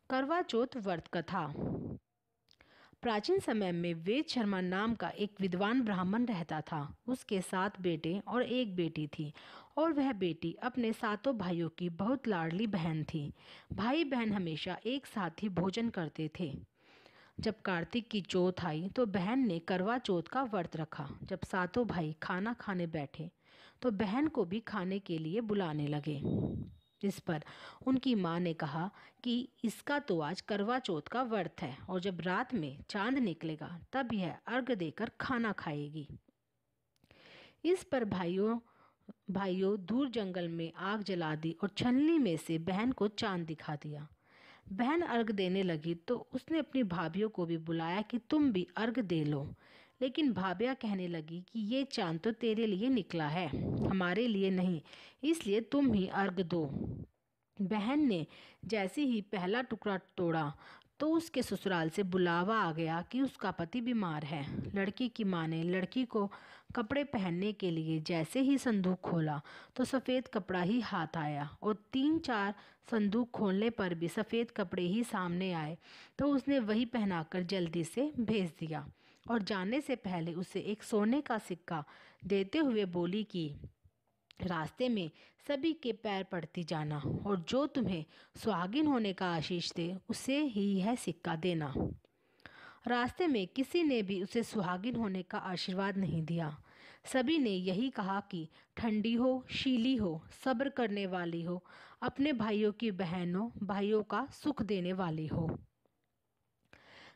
करवा चौथ व्रत कथा। प्राचीन समय में वेद शर्मा नाम का एक विद्वान ब्राह्मण रहता था। उसके 7 बेटे और एक बेटी थी और वह बेटी अपने 7 भाइयों की बहुत लाडली बहन थी। भाई बहन हमेशा एक साथ ही भोजन करते थे। जब कार्तिक की चौथ आई तो बहन ने करवा चौथ का व्रत रखा। जब 7 भाई खाना खाने बैठे तो बहन को भी खाने के लिए बुलाने लगे। इस पर उनकी माँ ने कहा कि इसका तो आज करवा चौथ का व्रत है और जब रात में चांद निकलेगा तब यह अर्घ देकर खाना खाएगी। इस पर भाइयों दूर जंगल में आग जला दी और छलनी में से बहन को चांद दिखा दिया। बहन अर्घ देने लगी तो उसने अपनी भाभियों को भी बुलाया कि तुम भी अर्घ दे लो। लेकिन भाभियाँ कहने लगी कि ये चांद तो तेरे लिए निकला है, हमारे लिए नहीं, इसलिए तुम ही अर्घ दो। बहन ने जैसे ही पहला टुकड़ा तोड़ा तो उसके ससुराल से बुलावा आ गया कि उसका पति बीमार है। लड़की की माँ ने लड़की को कपड़े पहनने के लिए जैसे ही संदूक खोला तो सफ़ेद कपड़ा ही हाथ आया और 3-4 संदूक खोलने पर भी सफ़ेद कपड़े ही सामने आए तो उसने वही पहनाकर जल्दी से भेज दिया और जाने से पहले उसे एक सोने का सिक्का देते हुए बोली कि रास्ते में सभी के पैर पड़ती जाना और जो तुम्हें सुहागिन होने का आशीष दे उसे ही यह सिक्का देना। रास्ते में किसी ने भी उसे सुहागिन होने का आशीर्वाद नहीं दिया। सभी ने यही कहा कि ठंडी हो, शीली हो, सब्र करने वाली हो, अपने भाइयों की बहनों भाइयों का सुख देने वाली हो।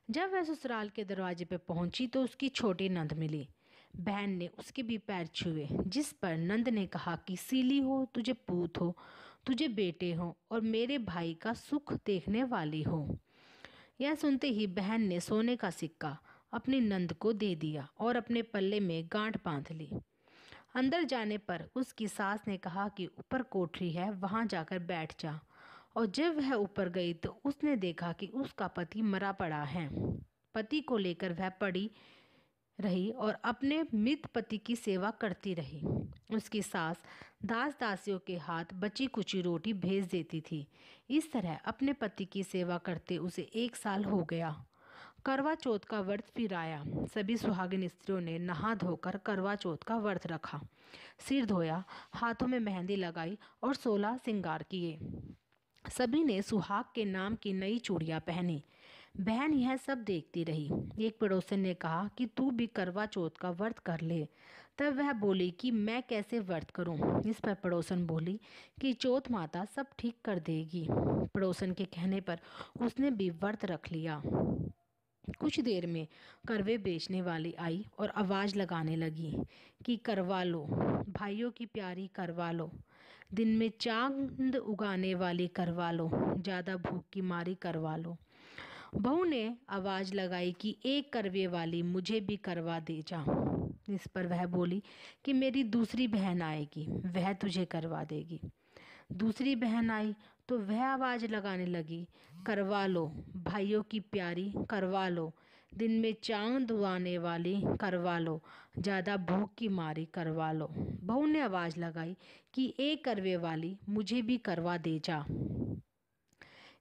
जब वह ससुराल के दरवाजे पर पहुंची तो उसकी छोटी नंद मिली। बहन ने उसके भी पैर छुए, जिस पर नंद ने कहा कि सीली हो, तुझे पूत हो, तुझे बेटे हो और मेरे भाई का सुख देखने वाली हो। यह सुनते ही बहन ने सोने का सिक्का अपनी नंद को दे दिया और अपने पल्ले में गांठ बांध ली। अंदर जाने पर उसकी सास ने कहा कि ऊपर कोठरी है, वहां जाकर बैठ जा। और जब वह ऊपर गई तो उसने देखा कि उसका पति मरा पड़ा है। पति को लेकर वह पड़ी रही और अपने मृत पति की सेवा करती रही। उसकी सास दास दासियों के हाथ बची कुची रोटी भेज देती थी। इस तरह अपने पति की सेवा करते उसे 1 साल हो गया। करवा चौथ का व्रत फिर आया। सभी सुहागिन स्त्रियों ने नहा धोकर करवा चौथ का व्रत रखा, सिर धोया, हाथों में मेहंदी लगाई और 16 श्रृंगार किए। सभी ने सुहाग के नाम की नई चूड़ियां पहनी। बहन यह सब देखती रही। एक पड़ोसन ने कहा कि तू भी करवा चौथ का व्रत कर ले। तब वह बोली कि मैं कैसे व्रत करूं। इस पर पड़ोसन बोली कि चौथ माता सब ठीक कर देगी। पड़ोसन के कहने पर उसने भी व्रत रख लिया। कुछ देर में करवे बेचने वाली आई और आवाज़ लगाने लगी कि करवा लो भाइयों की प्यारी, करवा लो, दिन में चांद उगाने वाली, करवा लो, ज़्यादा भूख की मारी, करवा लो। बहू ने आवाज़ लगाई कि एक करवे वाली, मुझे भी करवा दे जा। इस पर वह बोली कि मेरी दूसरी बहन आएगी, वह तुझे करवा देगी। दूसरी बहन आई तो वह आवाज़ लगाने लगी, करवा लो भाइयों की प्यारी, करवा लो, दिन में चांद उगाने वाली, करवा लो, ज़्यादा भूख की मारी, करवा लो। बहू ने आवाज़ लगाई कि एक करवे वाली, मुझे भी करवा दे जा।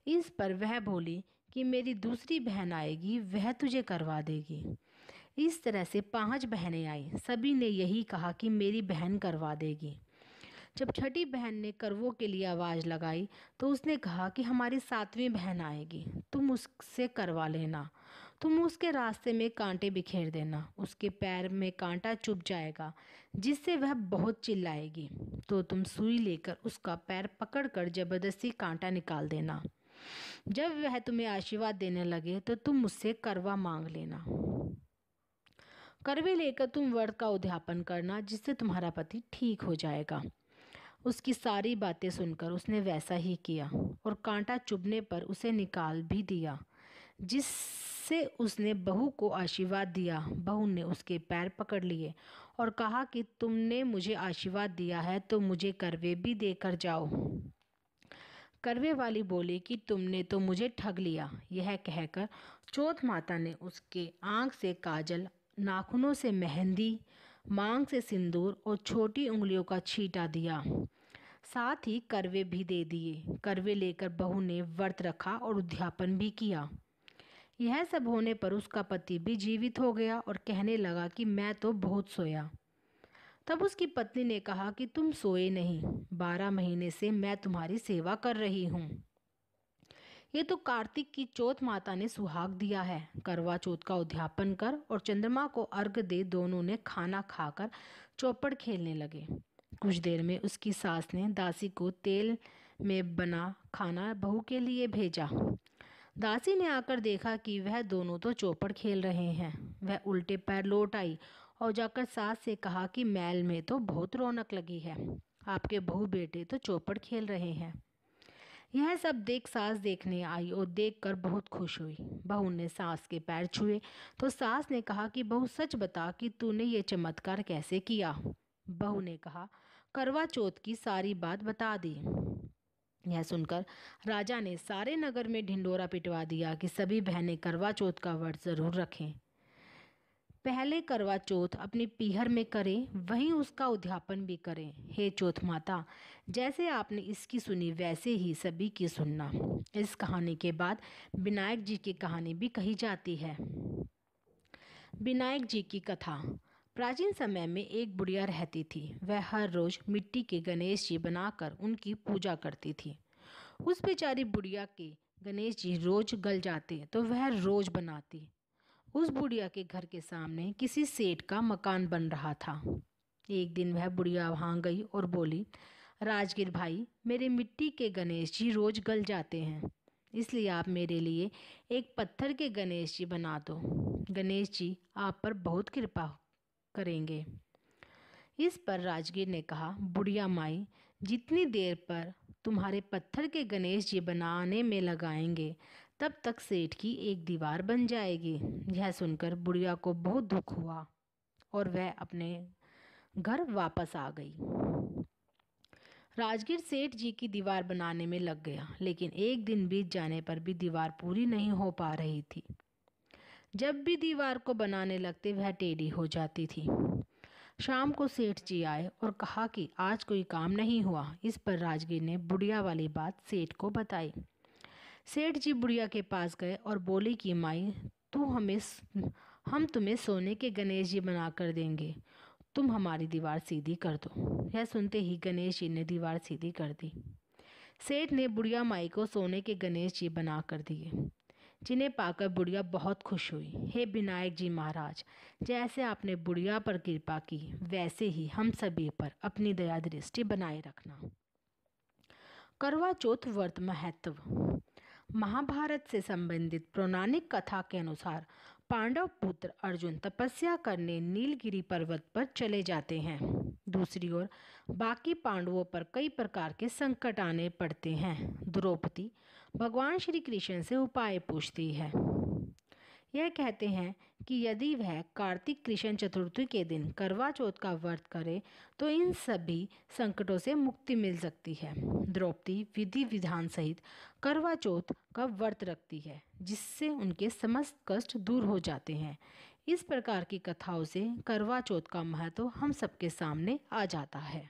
इस पर वह बोली कि मेरी दूसरी बहन आएगी, वह तुझे करवा देगी। इस तरह से 5 बहनें आई। सभी ने यही कहा कि मेरी बहन करवा देगी। जब छठी बहन ने करवों के लिए आवाज़ लगाई तो उसने कहा कि हमारी 7वीं बहन आएगी, तुम उससे करवा लेना। तुम उसके रास्ते में कांटे बिखेर देना, उसके पैर में कांटा चुभ जाएगा जिससे वह बहुत चिल्लाएगी, तो तुम सुई लेकर उसका पैर पकड़कर जबरदस्ती कांटा निकाल देना। जब वह तुम्हें आशीर्वाद देने लगे तो तुम मुझसे करवा मांग लेना। करवे लेकर तुम व्रत का उद्यापन करना, जिससे तुम्हारा पति ठीक हो जाएगा। उसकी सारी बातें सुनकर उसने वैसा ही किया और कांटा चुभने पर उसे निकाल भी दिया, जिससे उसने बहू को आशीर्वाद दिया। बहू ने उसके पैर पकड़ लिए और कहा कि तुमने मुझे आशीर्वाद दिया है तो मुझे करवे भी देकर जाओ। करवे वाली बोली कि तुमने तो मुझे ठग लिया। यह कहकर चौथ माता ने उसके आँख से काजल, नाखूनों से मेहंदी, मांग से सिंदूर और छोटी उंगलियों का छींटा दिया। साथ ही करवे भी दे दिए। करवे लेकर बहू ने व्रत रखा और उद्यापन भी किया। यह सब होने पर उसका पति भी जीवित हो गया और कहने लगा कि मैं तो बहुत सोया। तब उसकी पत्नी ने कहा कि तुम सोए नहीं, 12 महीने से मैं तुम्हारी सेवा कर रही हूँ। ये तो कार्तिक की चौथ माता ने सुहाग दिया है। करवा चौथ का उद्यापन कर और चंद्रमा को अर्घ दे। दोनों ने खाना खाकर चौपड़ खेलने लगे। कुछ देर में उसकी सास ने दासी को तेल में बना खाना बहू के लिए भेजा। दासी ने आकर देखा कि वह दोनों तो चौपड़ खेल रहे हैं। वह उल्टे पैर लौट आई और जाकर सास से कहा कि महल में तो बहुत रौनक लगी है, आपके बहू बेटे तो चौपड़ खेल रहे हैं। यह सब देख सास देखने आई और देखकर बहुत खुश हुई। बहू ने सास के पैर छुए तो सास ने कहा कि बहू सच बता कि तूने ये चमत्कार कैसे किया। बहू ने कहा, करवा चौथ की सारी बात बता दी। यह सुनकर राजा ने सारे नगर में ढिंडोरा पिटवा दिया कि सभी बहनें करवा चौथ का व्रत जरूर रखें। पहले करवा चौथ अपनी पीहर में करें, वहीं उसका उद्यापन भी करें। हे चौथ माता, जैसे आपने इसकी सुनी वैसे ही सभी की सुनना। इस कहानी के बाद विनायक जी की कहानी भी कही जाती है। विनायक जी की कथा। प्राचीन समय में एक बुढ़िया रहती थी। वह हर रोज मिट्टी के गणेश जी बनाकर उनकी पूजा करती थी। उस बेचारी बुढ़िया के गणेश जी रोज गल जाते तो वह रोज बनाती। उस बुढ़िया के घर के सामने किसी सेठ का मकान बन रहा था। एक दिन वह बुढ़िया वहां गई और बोली, राजगीर भाई, मेरे मिट्टी के गणेश जी रोज गल जाते हैं, इसलिए आप मेरे लिए एक पत्थर के गणेश जी बना दो। गणेश जी आप पर बहुत कृपा करेंगे। इस पर राजगीर ने कहा, बुढ़िया माई, जितनी देर पर तुम्हारे पत्थर के गणेश जी बनाने में लगाएंगे तब तक सेठ की एक दीवार बन जाएगी। यह सुनकर बुढ़िया को बहुत दुख हुआ और वह अपने घर वापस आ गई। राजगीर सेठ जी की दीवार बनाने में लग गया, लेकिन एक दिन बीत जाने पर भी दीवार पूरी नहीं हो पा रही थी। जब भी दीवार को बनाने लगते वह टेढ़ी हो जाती थी। शाम को सेठ जी आए और कहा कि आज कोई काम नहीं हुआ। इस पर राजगीर ने बुढ़िया वाली बात सेठ को बताई। सेठ जी बुढ़िया के पास गए और बोले कि माई, हम तुम्हें सोने के गणेश जी बना कर देंगे, तुम हमारी दीवार सीधी कर दो। यह सुनते ही गणेश जी ने दीवार सीधी कर दी। सेठ ने बुढ़िया माई को सोने के गणेश जी बना कर दिए, जिन्हें पाकर बुढ़िया बहुत खुश हुई। हे विनायक जी महाराज, जैसे आपने बुढ़िया पर कृपा की वैसे ही हम सभी पर अपनी दया दृष्टि बनाए रखना। करवा चौथ व्रत महत्व। महाभारत से संबंधित पौराणिक कथा के अनुसार पांडव पुत्र अर्जुन तपस्या करने नीलगिरी पर्वत पर चले जाते हैं। दूसरी ओर बाकी पांडवों पर कई प्रकार के संकट आने पड़ते हैं। द्रौपदी भगवान श्री कृष्ण से उपाय पूछती है। यह कहते हैं कि यदि वह कार्तिक कृष्ण चतुर्थी के दिन करवा चौथ का व्रत करे तो इन सभी संकटों से मुक्ति मिल सकती है। द्रौपदी विधि विधान सहित करवा चौथ का व्रत रखती है, जिससे उनके समस्त कष्ट दूर हो जाते हैं। इस प्रकार की कथाओं से करवा चौथ का महत्व हम सबके सामने आ जाता है।